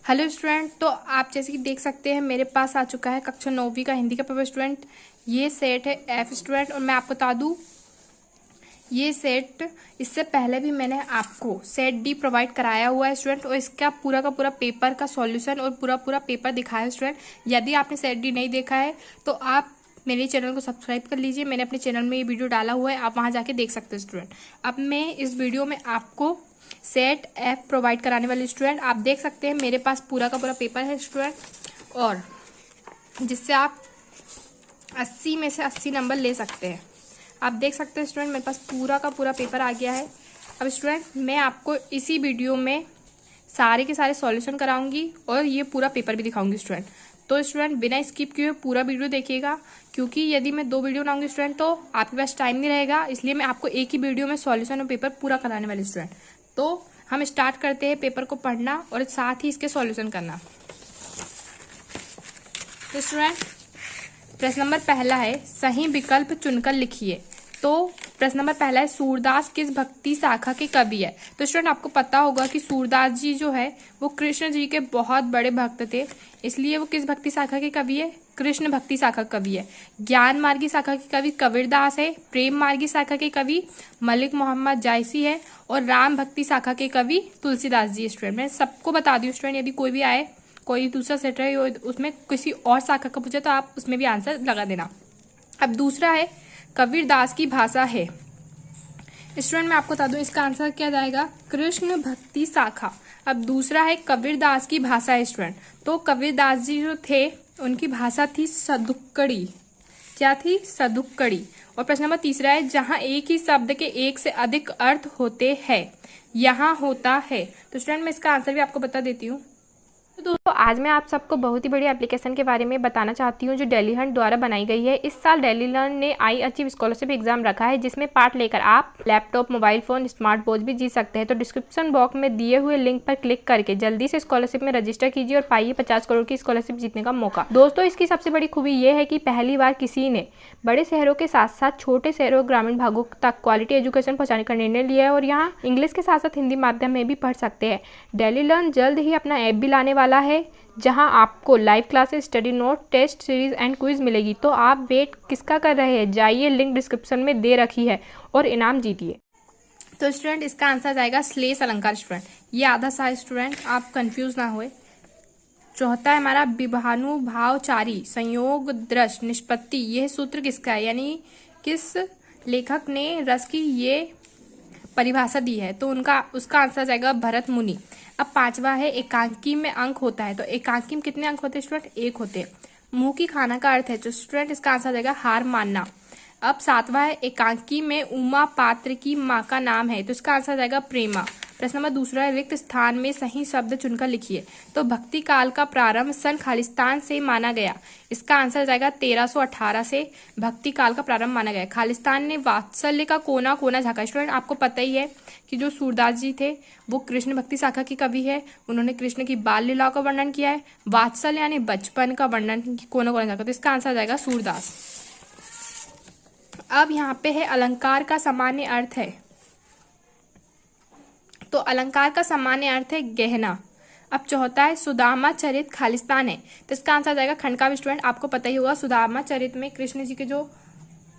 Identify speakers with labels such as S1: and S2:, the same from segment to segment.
S1: Hello student, तो आप जैसे कि देख सकते हैं मेरे पास आ चुका है कक्षा 9वीं का हिंदी का पेपर स्टूडेंट। ये सेट है एफ स्टूडेंट। और मैं आपको बता दूं, ये सेट इससे पहले भी मैंने आपको सेट डी प्रोवाइड कराया हुआ है स्टूडेंट, और इसका पूरा का पूरा पेपर का सॉल्यूशन और पूरा पेपर दिखाया है स्टूडेंट। यदि आपने सेट डी नहीं देखा है तो आप मेरे चैनल को सब्सक्राइब कर लीजिए। मैंने अपने चैनल में ये वीडियो डाला हुआ है, आप वहाँ जाके देख सकते हैं स्टूडेंट। अब मैं इस वीडियो में आपको सेट एफ प्रोवाइड कराने वाले स्टूडेंट, आप देख सकते हैं मेरे पास पूरा का पूरा पेपर है स्टूडेंट, और जिससे आप 80 में से 80 नंबर ले सकते हैं। आप देख सकते हैं स्टूडेंट मेरे पास पूरा का पूरा पेपर आ गया है। अब स्टूडेंट मैं आपको इसी वीडियो में सारे के सारे सॉल्यूशन कराऊंगी और ये पूरा पेपर भी दिखाऊंगी स्टूडेंट। तो स्टूडेंट बिना स्किप किए पूरा वीडियो देखिएगा, क्योंकि यदि मैं 2 वीडियो बनाऊंगी स्टूडेंट तो आपके पास टाइम नहीं रहेगा, इसलिए मैं आपको एक ही वीडियो में सॉल्यूशन और पेपर पूरा कराने वाली स्टूडेंट। तो हम स्टार्ट करते हैं पेपर को पढ़ना और साथ ही इसके सॉल्यूशन करना। तो स्टूडेंट प्रश्न नंबर पहला है, सही विकल्प चुनकर लिखिए। तो प्रश्न नंबर पहला है, सूरदास किस भक्ति शाखा के कवि है। तो स्टूडेंट आपको पता होगा कि सूरदास जी जो है वो कृष्ण जी के बहुत बड़े भक्त थे, इसलिए वो किस भक्ति शाखा के कवि है, कृष्ण भक्ति शाखा कवि है। ज्ञान मार्गी शाखा के कवि कबीरदास है, प्रेम मार्गी शाखा के कवि मलिक मोहम्मद जायसी है, और राम भक्ति शाखा के कवि तुलसीदास जी। स्टूडेंट मैं सबको बता दूं स्टूडेंट, यदि कोई भी आए, कोई दूसरा सेट है उसमें किसी और शाखा का पूछे तो आप उसमें भी आंसर लगा देना। अब दूसरा है, कबीरदास की भाषा है। स्टूडेंट मैं आपको बता दूं इसका आंसर क्या जाएगा, कृष्ण भक्ति शाखा। अब दूसरा है, कबीरदास की भाषा है स्टूडेंट। तो कबीरदास जी जो थे उनकी भाषा थी सदुक्कड़ी। क्या थी? सदुक्कड़ी। और प्रश्न नंबर तीसरा है, जहां एक ही शब्द के एक से अधिक अर्थ होते हैं यहाँ होता है। तो स्टूडेंट मैं इसका आंसर भी आपको बता देती हूँ। तो दोस्तों आज मैं आप सबको बहुत ही बड़ी एप्लीकेशन के बारे में बताना चाहती हूँ जो डेली हंट द्वारा बनाई गई है। इस साल डेली लर्न ने आई अचीव स्कॉलरशिप एग्जाम रखा है, जिसमें पार्ट लेकर आप laptop, mobile phone, smart watch भी जीत सकते हैं। तो डिस्क्रिप्शन बॉक्स में दिए हुए लिंक पर क्लिक करके जल्दी से स्कॉलरशिप में रजिस्टर कीजिए और पाइए 50 करोड़ की स्कॉलरशिप जीतने का मौका। दोस्तों इसकी सबसे बड़ी खूबी ये है कि पहली बार किसी ने बड़े शहरों के साथ साथ छोटे शहरों और ग्रामीण भागों तक क्वालिटी एजुकेशन पहुंचाने का निर्णय लिया है, और यहाँ इंग्लिश के साथ साथ हिंदी माध्यम में भी पढ़ सकते हैं। डेली लर्न जल्द ही अपना ऐप भी लाने वाला है, जहां आपको live classes, study note, test series and quiz मिलेगी। तो आप वेट किसका कर रहे हैं, जाइए, लिंक डिस्क्रिप्शन में दे रखी है और इनाम जीतिए। तो स्टूडेंट इसका आंसर जाएगा श्लेष अलंकार। स्टूडेंट ये आधा सा स्टूडेंट आप कंफ्यूज ना हुए। चौथा है हमारा, विभानुभावचारी संयोग दृश निष्पत्ति। यह सूत्र किसका है, यानी किस लेखक ने रस की ये परिभाषा दी है। तो उसका आंसर जाएगा भरत मुनि। अब पांचवा है, एकांकी में अंक होता है। तो एकांकी में कितने अंक होते हैं स्टूडेंट? 1 होते हैं। मुंह की खाना का अर्थ है, तो स्टूडेंट इसका आंसर जाएगा हार मानना। अब सातवां है, एकांकी में उमा पात्र की माँ का नाम है। तो इसका आंसर जाएगा प्रेमा। प्रश्न नंबर दूसरा है, रिक्त स्थान में सही शब्द चुनकर लिखिए। तो भक्ति काल का प्रारंभ सन खालिस्तान से माना गया। इसका आंसर जाएगा 1318 से भक्ति काल का प्रारंभ माना गया। खालिस्तान ने वात्सल्य का कोना कोना झांका। स्टूडेंट आपको पता ही है कि जो सूरदास जी थे वो कृष्ण भक्ति शाखा के कवि है। उन्होंने कृष्ण की बाल लीलाओं का वर्णन किया है, वात्सल्य यानी बचपन का वर्णन कोना कोना झांका। तो इसका आंसर जाएगा सूरदास। अब यहाँ पे है अलंकार का सामान्य अर्थ है। तो अलंकार का सामान्य अर्थ है गहना। अब चौथा है, सुदामा चरित खालिस्तान है। तो इसका आंसर जाएगा खंडकाव्य। स्टूडेंट आपको पता ही होगा सुदामा चरित में कृष्ण जी के जो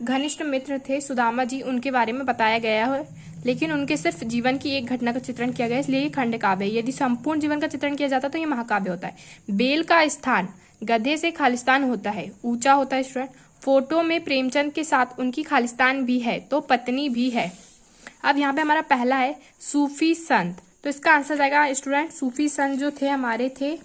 S1: घनिष्ठ मित्र थे सुदामा जी, उनके बारे में बताया गया है, लेकिन उनके सिर्फ जीवन की एक घटना का चित्रण किया गया है, इसलिए ये खंडकाव्य है। यदि संपूर्ण जीवन का चित्रण किया जाता तो ये महाकाव्य होता है। बेल का स्थान गधे से खालिस्तान होता है, ऊंचा होता है। स्टूडेंट फोटो में प्रेमचंद के साथ उनकी खालिस्तान भी है, तो पत्नी भी है। अब यहाँ पे हमारा पहला है सूफी संत। तो इसका आंसर जाएगा स्टूडेंट, सूफी संत जो थे हमारे थे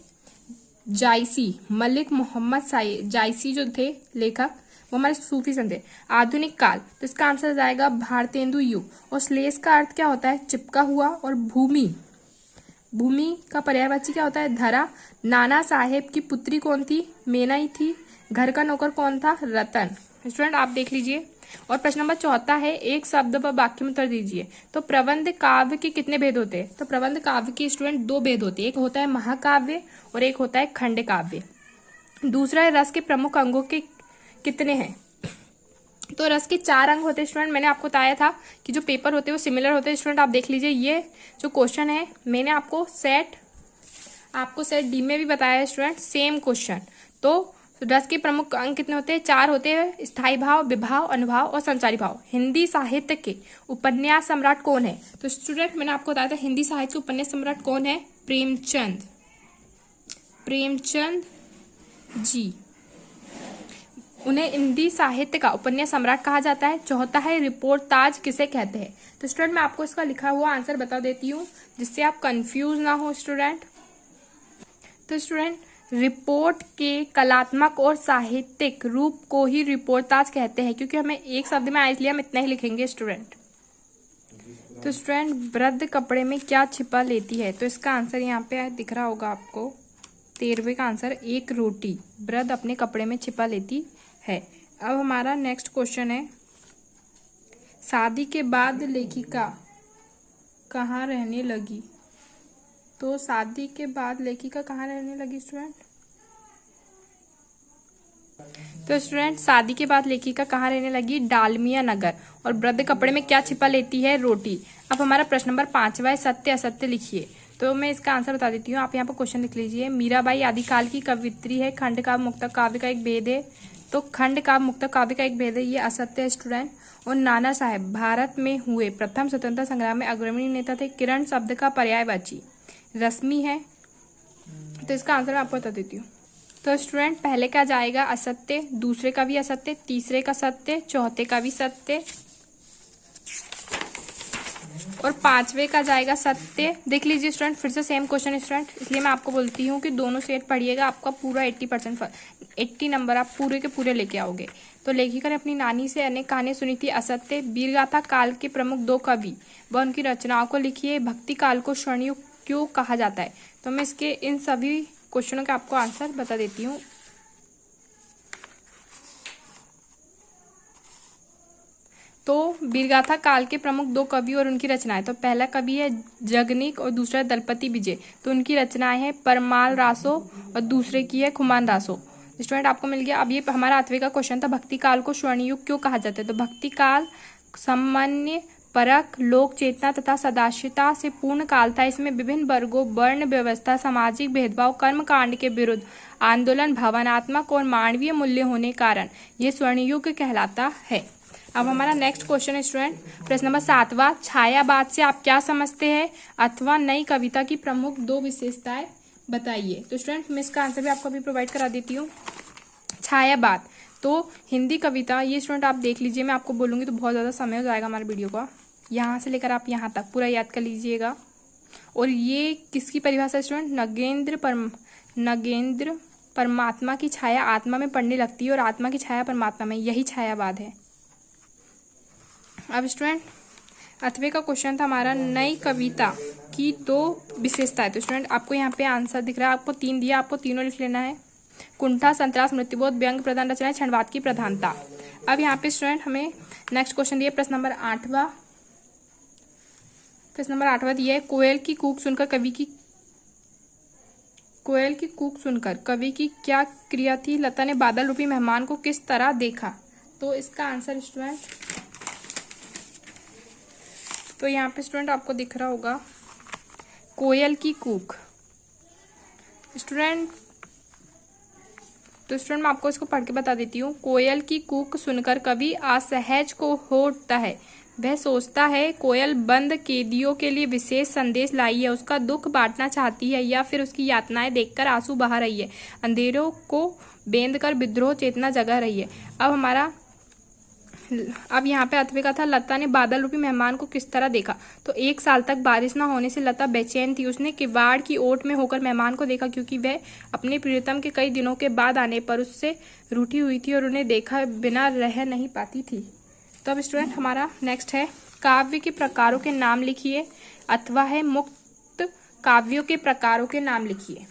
S1: जायसी, मलिक मोहम्मद जायसी जो थे लेखक, वो हमारे सूफी संत थे। आधुनिक काल, तो इसका आंसर जाएगा भारतेंदु युग। और श्लेष का अर्थ क्या होता है? चिपका हुआ। और भूमि, भूमि का पर्यायवाची क्या होता है? धरा। नाना साहेब की पुत्री कौन थी? मीना ही थी। घर का नौकर कौन था? रतन। स्टूडेंट आप देख लीजिए। और प्रश्न नंबर चौथा है, एक शब्द पर वाक्य में उत्तर दीजिए। तो प्रबंध काव्य के कितने भेद होते हैं? तो प्रबंध काव्य के स्टूडेंट 2 भेद होते हैं, एक होता है महाकाव्य और एक होता है खंड काव्य। दूसरा है, रस के प्रमुख अंगों के कितने हैं? तो रस के 4 अंग होते हैं स्टूडेंट। मैंने आपको बताया था कि जो पेपर होते हैं वो सिमिलर होते हैं। स्टूडेंट आप देख लीजिए, ये जो क्वेश्चन है मैंने आपको सेट आपको सेट डी में भी बताया है स्टूडेंट, सेम क्वेश्चन। तो रस के प्रमुख अंग कितने होते हैं? 4 होते हैं, स्थायी भाव, विभाव, अनुभाव और संचारी भाव। हिंदी साहित्य के उपन्यास सम्राट कौन है? तो स्टूडेंट मैंने आपको बताया था हिंदी साहित्य के उपन्यास सम्राट कौन है? प्रेमचंद, प्रेमचंद जी। उन्हें हिंदी साहित्य का उपन्यास सम्राट कहा जाता है। चौथा है रिपोर्टाज किसे कहते हैं? तो स्टूडेंट मैं आपको इसका लिखा हुआ आंसर बता देती हूँ जिससे आप कंफ्यूज ना हो स्टूडेंट। तो स्टूडेंट रिपोर्ट के कलात्मक और साहित्यिक रूप को ही रिपोर्टाज कहते हैं, क्योंकि हमें एक शब्द में इसलिए हम इतना ही लिखेंगे स्टूडेंट। तो स्टूडेंट वृद्ध कपड़े में क्या छिपा लेती है? तो इसका आंसर यहाँ पे दिख रहा होगा आपको, 13वें का आंसर एक रोटी वृद्ध अपने कपड़े में छिपा लेती है। अब हमारा नेक्स्ट क्वेश्चन है, शादी के बाद लेखिका कहाँ रहने लगी? तो शादी के बाद लेखिका कहाँ रहने लगी स्टूडेंट? तो स्टूडेंट शादी के बाद लेखिका कहाँ रहने लगी? डालमिया नगर। और वृद्ध कपड़े में क्या छिपा लेती है? रोटी। अब हमारा प्रश्न नंबर 5वां है, सत्य असत्य लिखिए। तो मैं इसका आंसर बता देती हूँ, आप यहाँ पर क्वेश्चन लिख लीजिए। मीराबाई आदिकाल की कवियत्री है, खंड काव्य मुक्तक काव्य का एक भेद है। तो खंड काव्य मुक्तक काव्य का एक भेद है, ये असत्य है स्टूडेंट। और नाना साहेब भारत में हुए प्रथम स्वतंत्रता संग्राम में अग्रणी नेता थे। किरण शब्द का पर्यायवाची रश्मि है, तो इसका आंसर मैं आपको बता देती हूँ। तो स्टूडेंट पहले का जाएगा असत्य, दूसरे का भी असत्य, तीसरे का सत्य, चौथे का भी सत्य और 5वें का जाएगा सत्य। देख लीजिए स्टूडेंट, फिर से सेम क्वेश्चन स्टूडेंट, इसलिए मैं आपको बोलती हूँ कि दोनों सेट पढ़िएगा, आपका पूरा 80 नंबर आप पूरे के पूरे लेके आओगे। तो लेखिका ने अपनी नानी से अनेक कहानियां सुनी थी, असत्य। वीरगाथा काल के प्रमुख 2 कवि व उनकी रचनाओं को लिखिए। भक्ति काल को स्वर्णयुग क्यों कहा जाता है? तो मैं इसके इन सभी क्वेश्चनों का आपको आंसर बता देती हूँ। तो वीरगाथा काल के प्रमुख 2 कवि और उनकी रचनाएं, तो पहला कवि है जगनिक और दूसरा दलपति विजय। तो उनकी रचनाएं हैं परमाल रासो और दूसरे की है खुमान रासो। स्टूडेंट आपको मिल गया। अब ये हमारा 8वें का क्वेश्चन था, भक्ति काल को स्वर्णयुग क्यों कहा जाता है? तो भक्ति काल सामान्य परक लोक चेतना तथा सदाशिवता से पूर्ण काल था। इसमें विभिन्न वर्गों, वर्ण व्यवस्था, सामाजिक भेदभाव, कर्म कांड के विरुद्ध आंदोलन, भावनात्मक और मानवीय मूल्य होने कारण ये स्वर्णयुग कहलाता है। अब हमारा नेक्स्ट क्वेश्चन है स्टूडेंट, प्रश्न नंबर 7वां, छायावाद से आप क्या समझते हैं अथवा नई कविता की प्रमुख 2 विशेषताएं बताइए। तो स्टूडेंट मैं इसका आंसर भी आपको अभी प्रोवाइड करा देती हूँ। छायावाद तो हिंदी कविता, ये स्टूडेंट आप देख लीजिए, मैं आपको बोलूँगी तो बहुत ज़्यादा समय हो जाएगा हमारे वीडियो का, यहाँ से लेकर आप यहाँ तक पूरा याद कर लीजिएगा। और ये किसकी परिभाषा है स्टूडेंट? नगेंद्र परमात्मा की छाया आत्मा में पड़ने लगती है और आत्मा की छाया परमात्मा में, यही छायावाद है। अब स्टूडेंट 8वें का क्वेश्चन था हमारा, नई कविता की 2 विशेषताएं। तो स्टूडेंट आपको यहाँ पे आंसर दिख रहा है, आपको 3 दिया, आपको तीनों लिख लेना है। कुंठा, संतरास, मृत्युबोध, व्यंग प्रधान रचना, क्षणवाद की प्रधानता। अब यहाँ पे स्टूडेंट हमें नेक्स्ट क्वेश्चन दिया, प्रश्न नंबर 8वां। प्रश्न नंबर 8वां दिया है, कोयल की कूक सुनकर कवि की क्या क्रिया थी? लता ने बादल रूपी मेहमान को किस तरह देखा? तो इसका आंसर स्टूडेंट, तो यहाँ पे स्टूडेंट आपको दिख रहा होगा कोयल की कूक। स्टूडेंट मैं आपको इसको पढ़ के बता देती हूँ। कोयल की कूक सुनकर कवि असहज को हो उठता है। वह सोचता है कोयल बंद कैदियों के लिए विशेष संदेश लाई है, उसका दुख बांटना चाहती है या फिर उसकी यातनाएं देखकर आंसू बहा रही है, अंधेरों को बेंध कर विद्रोह चेतना जगा रही है। अब यहाँ पे 8वें का था, लता ने बादल रूपी मेहमान को किस तरह देखा? तो 1 साल तक बारिश न होने से लता बेचैन थी। उसने किवाड़ की ओट में होकर मेहमान को देखा, क्योंकि वह अपने प्रियतम के कई दिनों के बाद आने पर उससे रूठी हुई थी और उन्हें देखा बिना रह नहीं पाती थी। तो अब स्टूडेंट हमारा नेक्स्ट है, काव्य के प्रकारों के नाम लिखिए अथवा है मुक्त काव्यों के प्रकारों के नाम लिखिए।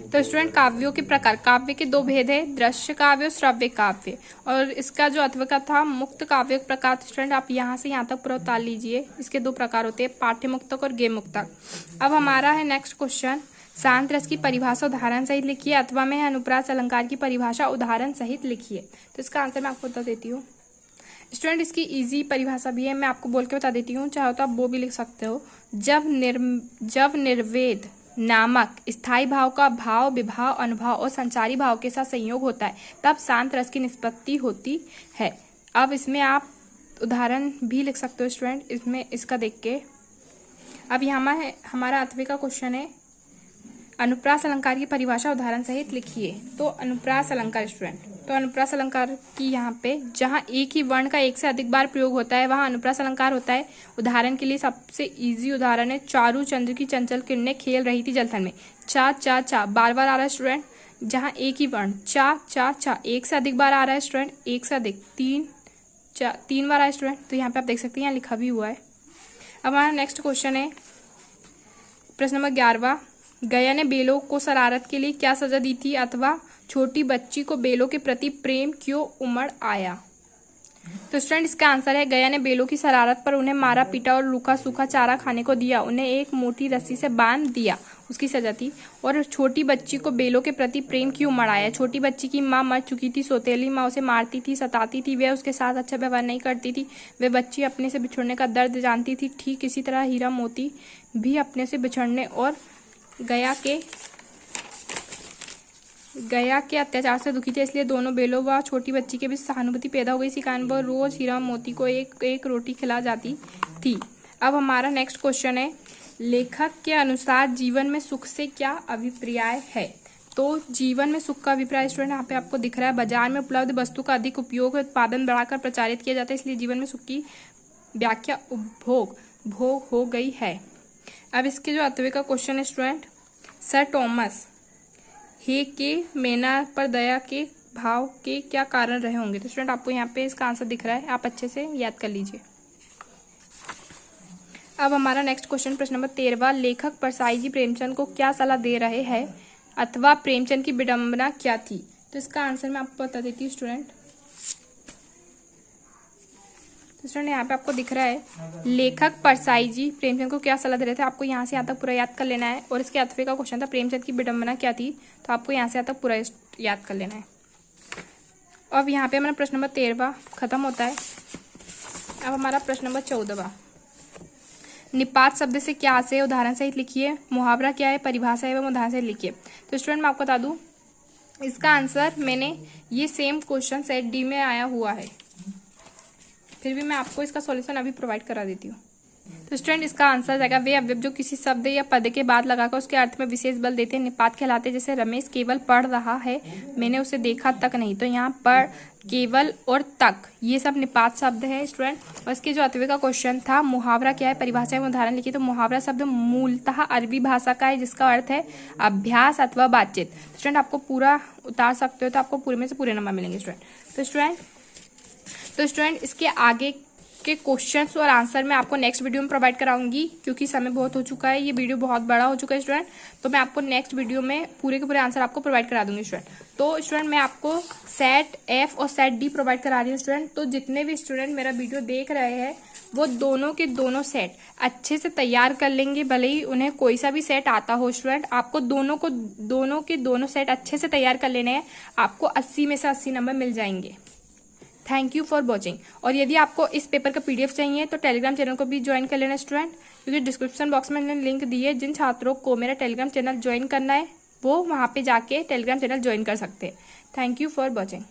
S1: तो स्टूडेंट काव्यों के प्रकार, काव्य के 2 भेद है, दृश्य काव्य और श्रव्य काव्य। और इसका जो 8वां का था मुक्त काव्य प्रकार, स्टूडेंट आप यहाँ से यहाँ तक पूरा उतार लीजिए। इसके 2 प्रकार होते हैं, पाठ्य मुक्तक और गेय मुक्तक। अब हमारा है नेक्स्ट क्वेश्चन, शांत रस की परिभाषा उदाहरण सहित लिखिए अथवा में अनुप्रास अलंकार की परिभाषा उदाहरण सहित लिखिए। तो इसका आंसर मैं आपको बता देती हूँ। स्टूडेंट इसकी इजी परिभाषा भी है, मैं आपको बोल के बता देती हूँ, चाहो तो आप वो भी लिख सकते हो। जब निर्वेद नामक स्थायी भाव का भाव, विभाव, अनुभाव और संचारी भाव के साथ संयोग होता है तब शांत रस की निष्पत्ति होती है। अब इसमें आप उदाहरण भी लिख सकते हो स्टूडेंट, इसमें इसका देख के। अब यहाँ हमारा 8वें का क्वेश्चन है, अनुप्रास अलंकार की परिभाषा उदाहरण सहित लिखिए। तो अनुप्रास अलंकार स्टूडेंट, तो अनुप्रास अलंकार की यहाँ पे जहाँ एक ही वर्ण का एक से अधिक बार प्रयोग होता है वहाँ अनुप्रास अलंकार होता है। उदाहरण के लिए सबसे इजी उदाहरण है, चारू चंद्र की चंचल किरणें खेल रही थी जलथल में। चा चा चा बार बार आ रहा है स्टूडेंट, जहाँ एक ही वर्ण चा चा चा एक से अधिक बार आ रहा है स्टूडेंट, एक से अधिक 3 बार आया स्टूडेंट। तो यहाँ पे आप देख सकते हैं यहाँ लिखा भी हुआ है। अब हमारा नेक्स्ट क्वेश्चन है प्रश्न नंबर 11वां, गया ने बेलों को शरारत के लिए क्या सजा दी थी अथवा छोटी बच्ची को बेलों के प्रति प्रेम क्यों उमड़ आया। तो स्टूडेंट इसका आंसर है, गया ने बेलों की शरारत पर उन्हें मारा पीटा और रूखा सूखा चारा खाने को दिया, उन्हें एक मोटी रस्सी से बांध दिया, उसकी सजा थी। और छोटी बच्ची को बेलों के प्रति प्रेम क्यों उमड़ आया। छोटी बच्ची की माँ मर चुकी थी, सौतेली माँ उसे मारती थी, सताती थी, वह उसके साथ अच्छा व्यवहार नहीं करती थी, वह बच्ची अपने से बिछुड़ने का दर्द जानती थी। ठीक इसी तरह हीरा मोती भी अपने से बिछड़ने और गया के अत्याचार से दुखी थे, इसलिए दोनों बेलों व छोटी बच्ची के बीच सहानुभूति पैदा हो गई। इसी कारण वह रोज हीरा मोती को एक एक रोटी खिला जाती थी। अब हमारा नेक्स्ट क्वेश्चन है, लेखक के अनुसार जीवन में सुख से क्या अभिप्राय है। तो जीवन में सुख का अभिप्राय स्टूडेंट यहाँ पे आपको दिख रहा है, बाजार में उपलब्ध वस्तु का अधिक उपयोग, उत्पादन बढ़ाकर प्रचारित किया जाता है, इसलिए जीवन में सुख की व्याख्या उपभोग भोग हो गई है। अब इसके जो 8वें का क्वेश्चन है स्टूडेंट, सर टॉमस हे के मेना पर दया के भाव के क्या कारण रहे होंगे। तो स्टूडेंट आपको यहाँ पे इसका आंसर दिख रहा है, आप अच्छे से याद कर लीजिए। अब हमारा नेक्स्ट क्वेश्चन प्रश्न नंबर 13वां, लेखक परसाई जी प्रेमचंद को क्या सलाह दे रहे हैं अथवा प्रेमचंद की विडंबना क्या थी। तो इसका आंसर मैं आपको बता देती हूँ स्टूडेंट। तो स्टूडेंट यहाँ पे आपको दिख रहा है, लेखक परसाई जी प्रेमचंद को क्या सलाह दे रहे थे, आपको यहाँ से यहाँ तक पूरा याद कर लेना है। और इसके 8वें का क्वेश्चन था प्रेमचंद की विडंबना क्या थी, तो आपको यहाँ से यहाँ तक पूरा याद कर लेना है। अब यहाँ पे हमारा प्रश्न नंबर 13वां खत्म होता है। अब हमारा प्रश्न नंबर 14वां, निपात शब्द से क्या आशय है, उदाहरण सहित लिखिए। मुहावरा क्या है, परिभाषा एवं उदाहरण सहित लिखिए। तो स्टूडेंट मैं आपको बता दूं, इसका आंसर मैंने ये सेम क्वेश्चन सेट डी में आया हुआ है, फिर भी मैं आपको इसका सॉल्यूशन अभी प्रोवाइड करा देती हूँ। तो स्टूडेंट इसका आंसर जाएगा, वे अवयव जो किसी शब्द या पद के बाद लगाकर उसके अर्थ में विशेष बल देते हैं निपात कहलाते। जैसे रमेश केवल पढ़ रहा है, मैंने उसे देखा तक नहीं। तो यहाँ पर केवल और तक ये सब निपात शब्द है स्टूडेंट। और इसके जो 8वें का क्वेश्चन था, मुहावरा क्या है, परिभाषा में उदाहरण लिखिए। तो मुहावरा शब्द मूलतः अरबी भाषा का है, जिसका अर्थ है अभ्यास अथवा बातचीत। स्टूडेंट आपको पूरा उतार सकते हो तो आपको पूरे में से पूरे नंबर मिलेंगे स्टूडेंट। तो स्टूडेंट इसके आगे के क्वेश्चंस और आंसर मैं आपको नेक्स्ट वीडियो में प्रोवाइड कराऊंगी, क्योंकि समय बहुत हो चुका है, ये वीडियो बहुत बड़ा हो चुका है स्टूडेंट। तो मैं आपको नेक्स्ट वीडियो में पूरे के पूरे आंसर आपको प्रोवाइड करा दूंगी स्टूडेंट। तो स्टूडेंट मैं आपको सेट एफ और सेट डी प्रोवाइड करा रही हूँ स्टूडेंट। तो जितने भी स्टूडेंट मेरा वीडियो देख रहे हैं वो दोनों के दोनों सेट अच्छे से तैयार कर लेंगे, भले ही उन्हें कोई सा भी सेट आता हो स्टूडेंट। आपको दोनों के दोनों सेट अच्छे से तैयार कर लेने हैं, आपको 80 में से 80 नंबर मिल जाएंगे। Thank you for watching. और यदि आपको इस पेपर का PDF चाहिए तो टेलीग्राम चैनल को भी ज्वाइन कर लेना स्टूडेंट, क्योंकि डिस्क्रिप्शन बॉक्स में मैंने लिंक दी है। जिन छात्रों को मेरा टेलीग्राम चैनल ज्वाइन करना है वो वहाँ पे जाके टेलीग्राम चैनल ज्वाइन कर सकते हैं। Thank you for watching.